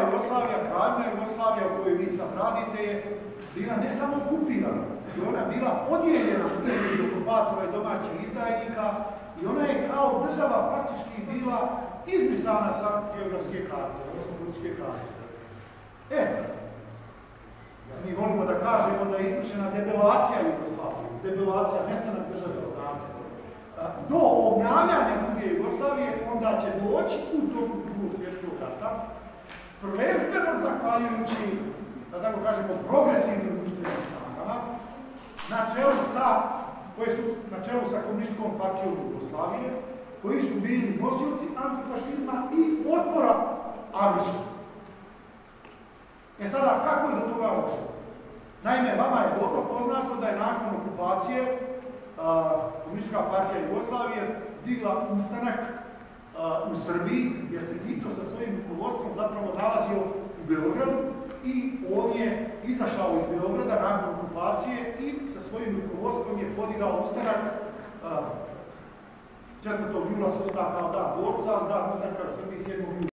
Jugoslavija, Kraljevina Jugoslavija u kojoj vi sad radite je bila ne samo okupirana, i ona bila podijeljena između okupatora i domaćih izdajnika i ona je kao država praktički bila izbrisana sa geografske karte, odnosno političke karte. Mi volimo da kažemo da je izvršena debelacija Jugoslavije, debelacija nestanak države, znate. Do obnavljanja druge Jugoslavije onda će doći u toku Drugog svjetskog rata, prvenstveno zahvaljujući, da tako kažemo, progresivnim društvenim snagama, koje su na čelu sa Komunističkom partijom Jugoslavije, koji su bili nosioci antifašizma i otpora agresiju. Sada, kako je do toga došlo? Naime, vama je dobro poznato da je nakon okupacije Komunistička partija Jugoslavije digla ustanak u Srbiji, jer se Tito sa svojim rukovodstvom zapravo nalazio u Beogradu i on je izašao iz Beograda nakon okupacije i sa svojim rukovodstvom je podigao ustanak 4. jula se ustao kao dan borca, dan ustanka u Srbiji 7. jula.